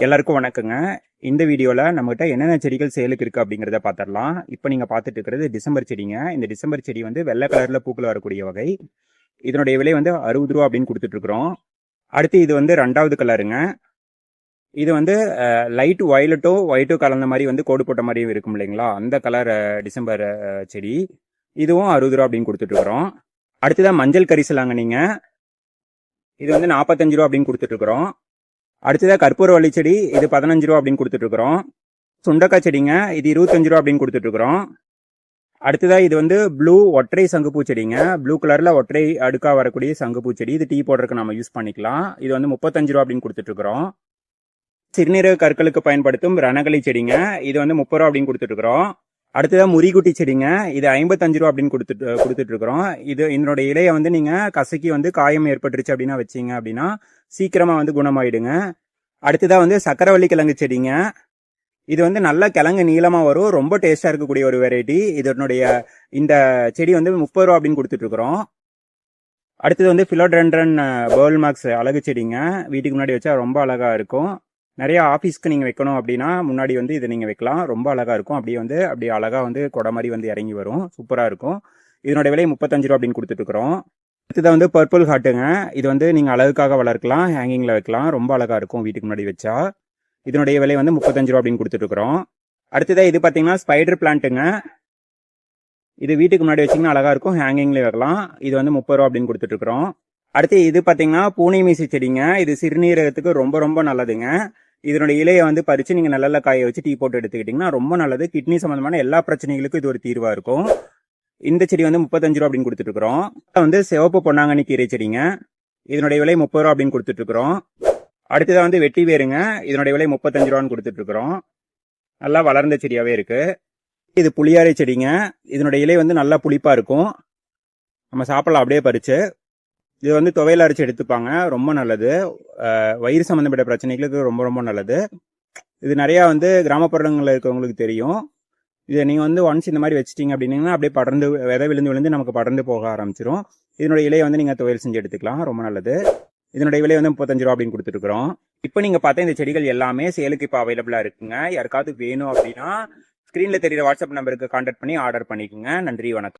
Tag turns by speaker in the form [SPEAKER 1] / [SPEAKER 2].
[SPEAKER 1] எல்லாருக்கும் வணக்கங்க. இந்த வீடியோல நம்மகிட்ட என்னென்ன செடிகள் சேலுக்கு இருக்கு அப்படிங்கிறத பார்த்துடலாம். இப்போ நீங்க பார்த்துட்டு இருக்கிறது டிசம்பர் செடிங்க. இந்த டிசம்பர் செடி வந்து வெள்ளை கலர்ல பூக்கள் வரக்கூடிய வகை. இதனுடைய விலை வந்து 60 ரூபா அப்படின்னு கொடுத்துட்டு இருக்கிறோம். அடுத்து இது வந்து 2வது கலருங்க. இது வந்து லைட் வயலட்டோ ஒயிட்டோ கலந்த மாதிரி வந்து கோடு போட்ட மாதிரியும் இருக்கும் இல்லைங்களா, அந்த கலர் டிசம்பர் செடி. இதுவும் 60 ரூபா அப்படின்னு கொடுத்துட்டு இருக்கிறோம். அடுத்ததான் மஞ்சள் கரிசலாங்கண்ணிங்க. இது வந்து 45 ரூபா அப்படின்னு கொடுத்துட்டு இருக்கிறோம். அடுத்ததாக கற்பூரவள்ளி செடி, இது 15 ரூபா அப்படின்னு கொடுத்துட்டு இருக்கிறோம். சுண்டக்காய் செடிங்க, இது 25 ரூபா அப்படின்னு கொடுத்துட்டு இருக்கிறோம். அடுத்ததாக இது வந்து ப்ளூ ஒற்றை சங்குப்பூ செடிங்க. ப்ளூ கலர்ல ஒற்றை அடுக்கா வரக்கூடிய சங்குப்பூ செடி. இது டீ போடுறதுக்கு நம்ம யூஸ் பண்ணிக்கலாம். இது வந்து 35 ரூபா அப்படின்னு கொடுத்துட்டு இருக்கிறோம். சிறுநீரக கற்களுக்கு பயன்படுத்தும் ரணகளி செடிங்க. இது வந்து 30 ரூபா அப்படின்னு கொடுத்துட்டு இருக்கிறோம். அடுத்ததாக முறிகுட்டி செடிங்க. இது 55 ரூபா அப்படின்னு கொடுத்துட்டு இருக்கிறோம். இதனோட இலையை வந்து நீங்க கசக்கி வந்து காயம் ஏற்பட்டுருச்சு அப்படின்னா வச்சீங்க அப்படின்னா சீக்கிரமா வந்து குணமாயிடுங்க. அடுத்ததா வந்து சக்கரவள்ளி கிழங்கு செடிங்க. இது வந்து நல்ல கிழங்கு நீளமா வரும், ரொம்ப டேஸ்டா இருக்கக்கூடிய ஒரு வெரைட்டி. இதனுடைய இந்த செடி வந்து 30 ரூபா அப்படின்னு கொடுத்துட்டு இருக்கிறோம். அடுத்தது வந்து பிலோடென்ட்ரன் பேர்ல் மார்க்ஸ் அழகு செடிங்க. வீட்டுக்கு முன்னாடி வச்சா ரொம்ப அழகா இருக்கும். நிறைய ஆஃபீஸ்க்கு நீங்கள் வைக்கணும் அப்படின்னா முன்னாடி வந்து இதை நீங்கள் வைக்கலாம். ரொம்ப அழகாக இருக்கும். அப்படியே அழகாக வந்து கொடை மாதிரி வந்து இறங்கி வரும். சூப்பராக இருக்கும். இதனோட விலை 35 ரூபா அப்படின்னு கொடுத்துட்டு இருக்கிறோம். அடுத்ததான் வந்து பர்பிள் ஹார்ட்டுங்க. இது வந்து நீங்கள் அழகுக்காக வளர்க்கலாம், ஹேங்கிங்கில் வைக்கலாம். ரொம்ப அழகாக இருக்கும் வீட்டுக்கு முன்னாடி வச்சா. இதனுடைய விலை வந்து 35 ரூபா அப்படின்னு கொடுத்துட்டு இருக்கிறோம். அடுத்ததாக இது பார்த்தீங்கன்னா ஸ்பைடர் பிளான்ட்டுங்க. இது வீட்டுக்கு முன்னாடி வச்சிங்கன்னா அழகாக இருக்கும், ஹேங்கிங்லேயே வைக்கலாம். இது வந்து 30 ரூபா அப்படின்னு கொடுத்துட்டு இருக்கிறோம். அடுத்து இது பார்த்தீங்கன்னா பூனை மீசி செடிங்க. இது சிறுநீரகத்துக்கு ரொம்ப ரொம்ப நல்லதுங்க. இதனுடைய இலையை வந்து பறித்து நீங்கள் நல்ல காய வச்சு டீ போட்டு எடுத்துக்கிட்டிங்கன்னா ரொம்ப நல்லது. கிட்னி சம்மந்தமான எல்லா பிரச்சனைகளுக்கும் இது ஒரு தீர்வாக இருக்கும். இந்த செடி வந்து 35 ரூபா அப்படின்னு கொடுத்துட்டு இருக்கிறோம். வந்து சிவப்பு பொன்னாங்கண்ணி கீரை செடிங்க. இதனுடைய விலை 30 ரூபா அப்படின்னு கொடுத்துட்டு இருக்கிறோம். அடுத்ததாக வந்து வெட்டி வேருங்க. இதனுடைய விலை 35 ரூபான்னு கொடுத்துட்டு இருக்கிறோம். நல்லா வளர்ந்த செடியாகவே இருக்கு. இது புளியாரை செடிங்க. இதனுடைய இலை வந்து நல்லா புளிப்பாக இருக்கும். நம்ம சாப்பிடலாம் அப்படியே பறிச்சு. இது வந்து துவையல் அரைச்சி எடுத்துப்பாங்க, ரொம்ப நல்லது. வயிறு சம்மந்தப்பட்ட பிரச்சனைகளுக்கு ரொம்ப ரொம்ப நல்லது. இது நிறையா வந்து கிராமப்புறங்களில் இருக்கிறவங்களுக்கு தெரியும். இதை நீங்கள் வந்து ஒன்ஸ் இந்த மாதிரி வச்சிட்டிங்க அப்படின்னீங்கன்னா அப்படியே படர்ந்து விதை விழுந்து நமக்கு படர்ந்து போக ஆரம்பிச்சிடும். இதனுடைய இலையை வந்து நீங்கள் துவையல் செஞ்சு எடுத்துக்கலாம், ரொம்ப நல்லது. இதனுடைய விலை வந்து 35 ரூபா அப்படின்னு கொடுத்துருக்குறோம். இப்போ நீங்கள் பார்த்தா இந்த செடிகள் எல்லாமே சேலுக்கு இப்போ அவைலபிளாக இருக்குங்க. யாருக்காவது வேணும் அப்படின்னா ஸ்க்ரீனில் தெரியுற வாட்ஸ்அப் நம்பருக்கு கான்டாக்ட் பண்ணி ஆர்டர் பண்ணிக்கோங்க. நன்றி, வணக்கம்.